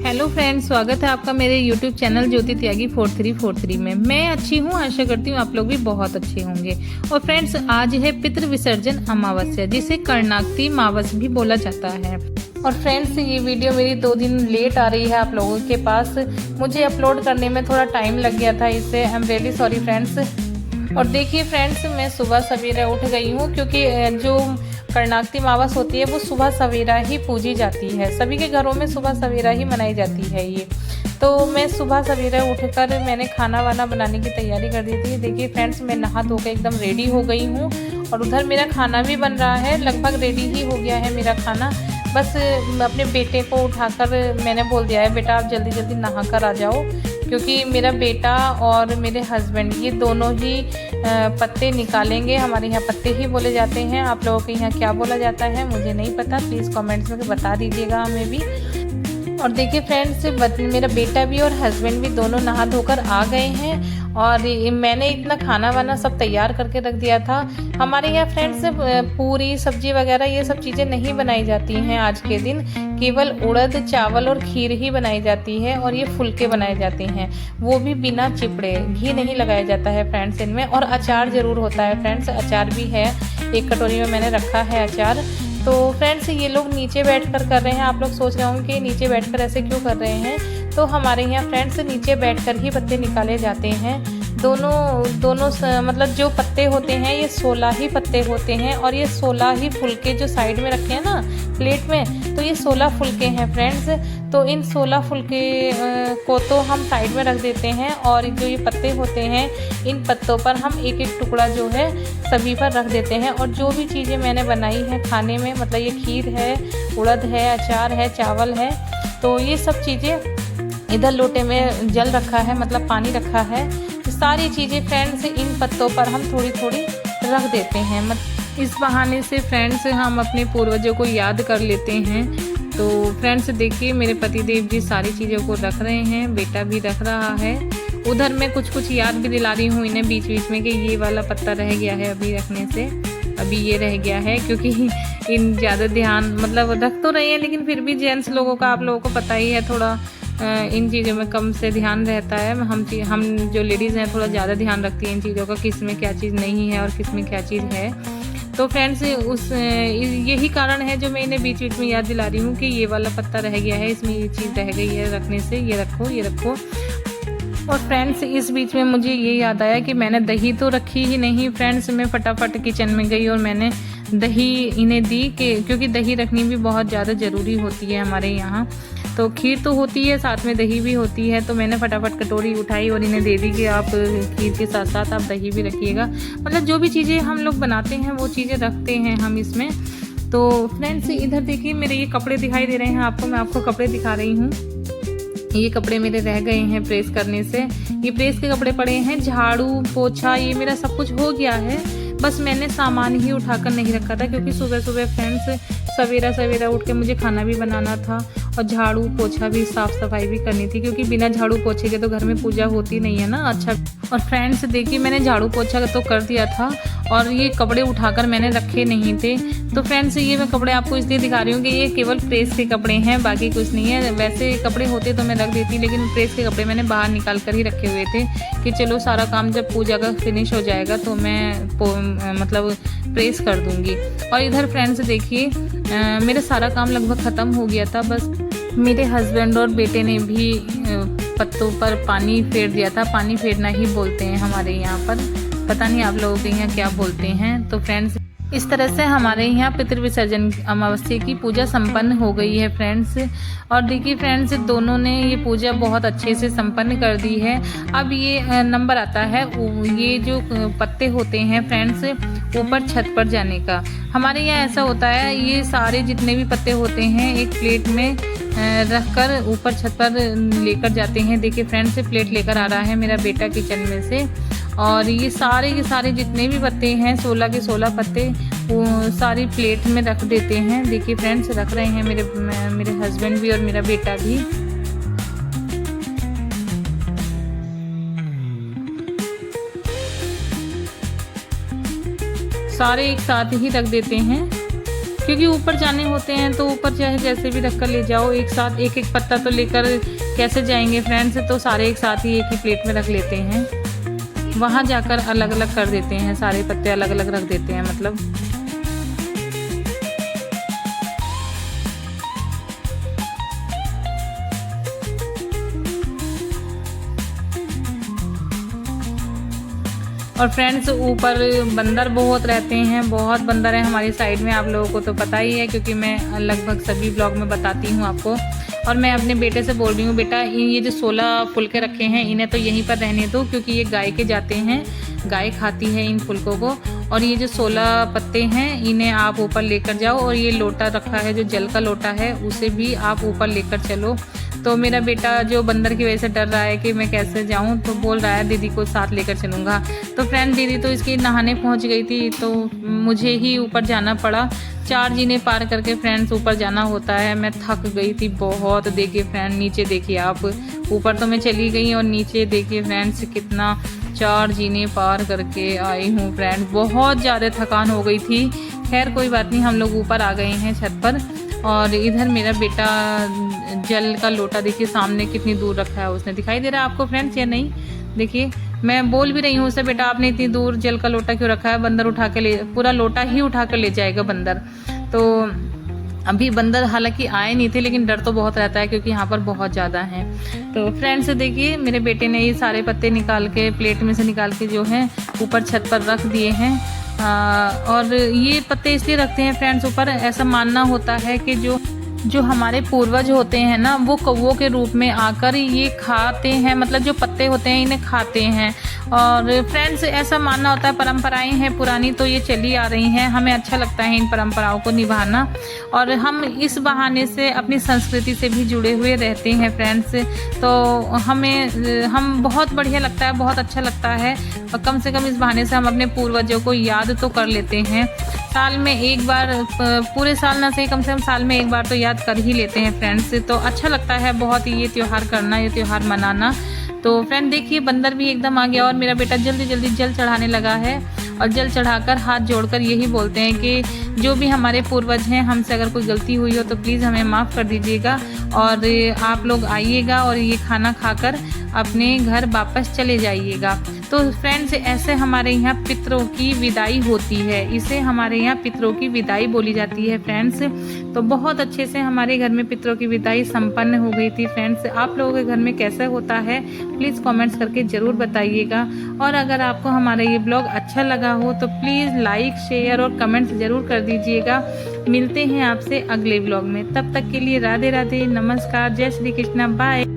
Hello friends, स्वागत है आपका मेरे यूट्यूब चैनल ज्योति त्यागी 4343 में। मैं अच्छी हूँ, आशा करती हूँ आप लोग भी बहुत अच्छे होंगे। और फ्रेंड्स, आज है पितृ विसर्जन अमावस्या, जिसे कर्णाक्ति मावस भी बोला जाता है। और फ्रेंड्स, ये वीडियो मेरी 2 दिन लेट आ रही है आप लोगों के पास। मुझे अपलोड करने में थोड़ा टाइम लग गया था, इससे I am really sorry friends. और देखिए फ्रेंड्स, मैं सुबह सवेरे उठ गई हूँ, क्योंकि जो कर्णाक्ति मावस होती है वो सुबह सवेरा ही पूजी जाती है। सभी के घरों में सुबह सवेरा ही मनाई जाती है ये। तो मैं सुबह सवेरा उठकर मैंने खाना वाना बनाने की तैयारी कर दी थी। देखिए फ्रेंड्स, मैं नहा धो के एकदम रेडी हो गई हूँ और उधर मेरा खाना भी बन रहा है। लगभग रेडी ही हो गया है मेरा खाना। बस अपने बेटे को उठाकर मैंने बोल दिया है, बेटा आप जल्दी जल्दी नहा कर आ जाओ, क्योंकि मेरा बेटा और मेरे हस्बैंड ये दोनों ही पत्ते निकालेंगे। हमारे यहाँ पत्ते ही बोले जाते हैं। आप लोगों के यहाँ क्या बोला जाता है मुझे नहीं पता, प्लीज़ कमेंट्स में बता दीजिएगा हमें भी। और देखिए फ्रेंड्स, मेरा बेटा भी और हस्बैंड भी दोनों नहा धोकर आ गए हैं। और मैंने इतना खाना वाना सब तैयार करके रख दिया था। हमारे यहाँ फ्रेंड्स पूरी सब्जी वगैरह ये सब चीज़ें नहीं बनाई जाती हैं आज के दिन। केवल उड़द चावल और खीर ही बनाई जाती है, और ये फुलके बनाए जाते हैं, वो भी बिना चिपड़े। घी नहीं लगाया जाता है फ्रेंड्स इनमें। और अचार ज़रूर होता है फ्रेंड्स, अचार भी है, एक कटोरी में मैंने रखा है अचार। तो फ्रेंड्स, ये लोग नीचे बैठकर कर रहे हैं। आप लोग सोच रहे होंगे कि नीचे बैठकर ऐसे क्यों कर रहे हैं। तो हमारे यहाँ फ्रेंड्स नीचे बैठकर ही पत्ते निकाले जाते हैं। दोनों मतलब जो पत्ते होते हैं ये 16 ही पत्ते होते हैं, और ये 16 ही फुलके जो साइड में रखे हैं ना प्लेट में, तो ये 16 फुलके हैं फ्रेंड्स। तो इन 16 फुलके को तो हम साइड में रख देते हैं, और जो ये पत्ते होते हैं इन पत्तों पर हम एक एक टुकड़ा जो है सभी पर रख देते हैं। और जो भी चीज़ें मैंने बनाई हैं खाने में, मतलब ये खीर है, उड़द है, अचार है, चावल है, तो ये सब चीज़ें इधर लोटे में जल रखा है, मतलब पानी रखा है। सारी चीज़ें फ्रेंड्स इन पत्तों पर हम थोड़ी थोड़ी रख देते हैं। इस बहाने से फ्रेंड्स हम अपने पूर्वजों को याद कर लेते हैं। तो फ्रेंड्स देखिए, मेरे पतिदेव जी सारी चीज़ों को रख रहे हैं, बेटा भी रख रहा है। उधर मैं कुछ कुछ याद भी दिला रही हूँ इन्हें बीच बीच में कि ये वाला पत्ता रह गया है अभी रखने से, अभी ये रह गया है, क्योंकि इन ज़्यादा ध्यान मतलब रख तो रहे हैं, लेकिन फिर भी जेंट्स लोगों का आप लोगों को पता ही है, थोड़ा इन चीज़ों में कम से ध्यान रहता है। हम जो लेडीज़ हैं थोड़ा ज़्यादा ध्यान रखती हैं इन चीज़ों का, किस में क्या चीज़ नहीं है और किस में क्या चीज़ है। तो फ्रेंड्स, यही कारण है जो मैं इन्हें बीच बीच में याद दिला रही हूँ कि ये वाला पत्ता रह गया है, इसमें ये चीज़ रह गई है रखने से, ये रखो ये रखो। और फ्रेंड्स, इस बीच में मुझे ये याद आया कि मैंने दही तो रखी ही नहीं फ्रेंड्स। मैं फटाफट किचन में गई और मैंने दही इन्हें दी, क्योंकि दही रखनी भी बहुत ज़्यादा ज़रूरी होती है हमारे यहाँ। तो खीर तो होती है, साथ में दही भी होती है। तो मैंने फटाफट कटोरी उठाई और इन्हें दे दी कि आप खीर के साथ साथ आप दही भी रखिएगा। मतलब जो भी चीज़ें हम लोग बनाते हैं वो चीज़ें रखते हैं हम इसमें। तो फ्रेंड्स, इधर देखिए मेरे ये कपड़े दिखाई दे रहे हैं आपको, मैं आपको कपड़े दिखा रही हूँ। ये कपड़े मेरे रह गए हैं प्रेस करने से। ये प्रेस के कपड़े पड़े हैं, झाड़ू पोछा ये मेरा सब कुछ हो गया है। बस मैंने सामान ही उठाकर नहीं रखा था, क्योंकि सुबह सुबह फ्रेंड्स सवेरा उठ के मुझे खाना भी बनाना था और झाड़ू पोछा भी, साफ़ सफाई भी करनी थी, क्योंकि बिना झाड़ू पोछे के तो घर में पूजा होती नहीं है ना। अच्छा, और फ्रेंड्स देखिए, मैंने झाड़ू पोछा तो कर दिया था और ये कपड़े उठाकर मैंने रखे नहीं थे। तो फ्रेंड्स, ये मैं कपड़े आपको इसलिए दिखा रही हूँ कि ये केवल प्रेस के कपड़े हैं, बाकी कुछ नहीं है। वैसे कपड़े होते तो मैं रख देती, लेकिन प्रेस के कपड़े मैंने बाहर निकाल कर ही रखे हुए थे कि चलो सारा काम जब पूजा का फिनिश हो जाएगा तो मैं मतलब प्रेस कर दूँगी। और इधर फ्रेंड्स देखिए, मेरा सारा काम लगभग ख़त्म हो गया था। बस मेरे हस्बैंड और बेटे ने भी पत्तों पर पानी फेर दिया था। पानी फेरना ही बोलते हैं हमारे यहाँ पर, पता नहीं आप लोगों के यहाँ क्या बोलते हैं। तो फ्रेंड्स, इस तरह से हमारे यहाँ पितृ विसर्जन अमावस्या की पूजा संपन्न हो गई है फ्रेंड्स। और देखिए फ्रेंड्स, दोनों ने ये पूजा बहुत अच्छे से संपन्न कर दी है। अब ये नंबर आता है ये जो पत्ते होते हैं फ्रेंड्स ऊपर छत पर जाने का। हमारे यहाँ ऐसा होता है, ये सारे जितने भी पत्ते होते हैं एक प्लेट में रखकर ऊपर छत पर लेकर जाते हैं। देखिए फ्रेंड्स, प्लेट लेकर आ रहा है मेरा बेटा किचन में से, और ये सारे के सारे जितने भी पत्ते हैं 16 के 16 पत्ते वो सारी प्लेट में रख देते हैं। देखिए फ्रेंड्स, रख रहे हैं मेरे हस्बैंड भी और मेरा बेटा भी। सारे एक साथ ही रख देते हैं। क्योंकि ऊपर जाने होते हैं तो ऊपर चाहे जैसे भी रख कर ले जाओ, एक साथ एक एक पत्ता तो लेकर कैसे जाएंगे फ्रेंड्स, तो सारे एक साथ ही एक ही प्लेट में रख लेते हैं। वहाँ जाकर अलग अलग कर देते हैं, सारे पत्ते अलग अलग रख देते हैं मतलब। और फ्रेंड्स ऊपर बंदर बहुत रहते हैं, बहुत बंदर हैं हमारी साइड में, आप लोगों को तो पता ही है क्योंकि मैं लगभग सभी ब्लॉग में बताती हूँ आपको। और मैं अपने बेटे से बोल रही हूँ, बेटा ये जो 16 फुलके रखे हैं इन्हें तो यहीं पर रहने दो, क्योंकि ये गाय के जाते हैं, गाय खाती है इन फुलकों को। और ये जो 16 पत्ते हैं इन्हें आप ऊपर लेकर जाओ, और ये लोटा रखा है जो जल का लोटा है उसे भी आप ऊपर लेकर चलो। तो मेरा बेटा जो बंदर की वजह से डर रहा है कि मैं कैसे जाऊं, तो बोल रहा है दीदी को साथ लेकर चलूँगा। तो फ्रेंड दीदी तो इसकी नहाने पहुंच गई थी, तो मुझे ही ऊपर जाना पड़ा। 4 जीने पार करके फ्रेंड्स ऊपर जाना होता है। मैं थक गई थी बहुत। देखिए फ्रेंड नीचे देखिए आप, ऊपर तो मैं चली गई और नीचे देखिए फ्रेंड्स कितना 4 जीने पार करके आई हूँ फ्रेंड। बहुत ज़्यादा थकान हो गई थी। खैर कोई बात नहीं, हम लोग ऊपर आ गए हैं छत पर। और इधर मेरा बेटा जल का लोटा देखिए सामने कितनी दूर रखा है उसने। दिखाई दे रहा है आपको फ्रेंड्स या नहीं? देखिए मैं बोल भी रही हूँ उससे, बेटा आपने इतनी दूर जल का लोटा क्यों रखा है? बंदर उठा के ले, पूरा लोटा ही उठा कर ले जाएगा बंदर। तो अभी बंदर हालांकि आए नहीं थे, लेकिन डर तो बहुत रहता है क्योंकि यहाँ पर बहुत ज़्यादा हैं। तो फ्रेंड्स देखिए मेरे बेटे ने ये सारे पत्ते निकाल के प्लेट में से निकाल के जो है ऊपर छत पर रख दिए हैं। और ये पत्ते इसलिए रखते हैं फ्रेंड्स ऊपर, ऐसा मानना होता है कि जो हमारे पूर्वज होते हैं ना, वो कौवों के रूप में आकर ये खाते हैं, मतलब जो पत्ते होते हैं इन्हें खाते हैं। और फ्रेंड्स ऐसा मानना होता है, परंपराएं हैं पुरानी तो ये चली आ रही हैं। हमें अच्छा लगता है इन परंपराओं को निभाना, और हम इस बहाने से अपनी संस्कृति से भी जुड़े हुए रहते हैं फ्रेंड्स। तो हम बहुत बढ़िया लगता है, बहुत अच्छा लगता है। और कम से कम इस बहाने से हम अपने पूर्वजों को याद तो कर लेते हैं। साल में एक बार, पूरे साल ना सही कम से कम साल में एक बार तो याद कर ही लेते हैं फ्रेंड्स। तो अच्छा लगता है बहुत ये त्यौहार करना, ये त्यौहार मनाना। तो फ्रेंड देखिए बंदर भी एकदम आ गया और मेरा बेटा जल्दी जल्दी जल चढ़ाने लगा है। और जल चढ़ाकर हाथ जोड़कर यही बोलते हैं कि जो भी हमारे पूर्वज हैं, हमसे अगर कोई गलती हुई हो तो प्लीज़ हमें माफ़ कर दीजिएगा, और आप लोग आइएगा और ये खाना खाकर अपने घर वापस चले जाइएगा। तो फ्रेंड्स ऐसे हमारे यहाँ पितरों की विदाई होती है, इसे हमारे यहाँ पितरों की विदाई बोली जाती है फ्रेंड्स। तो बहुत अच्छे से हमारे घर में पितरों की विदाई संपन्न हो गई थी फ्रेंड्स। आप लोगों के घर में कैसा होता है प्लीज़ कमेंट्स करके ज़रूर बताइएगा। और अगर आपको हमारा ये ब्लॉग अच्छा लगा हो तो प्लीज़ लाइक, शेयर और कमेंट्स ज़रूर कर दीजिएगा। मिलते हैं आपसे अगले ब्लॉग में, तब तक के लिए राधे राधे, नमस्कार, जय श्री कृष्णा, बाय।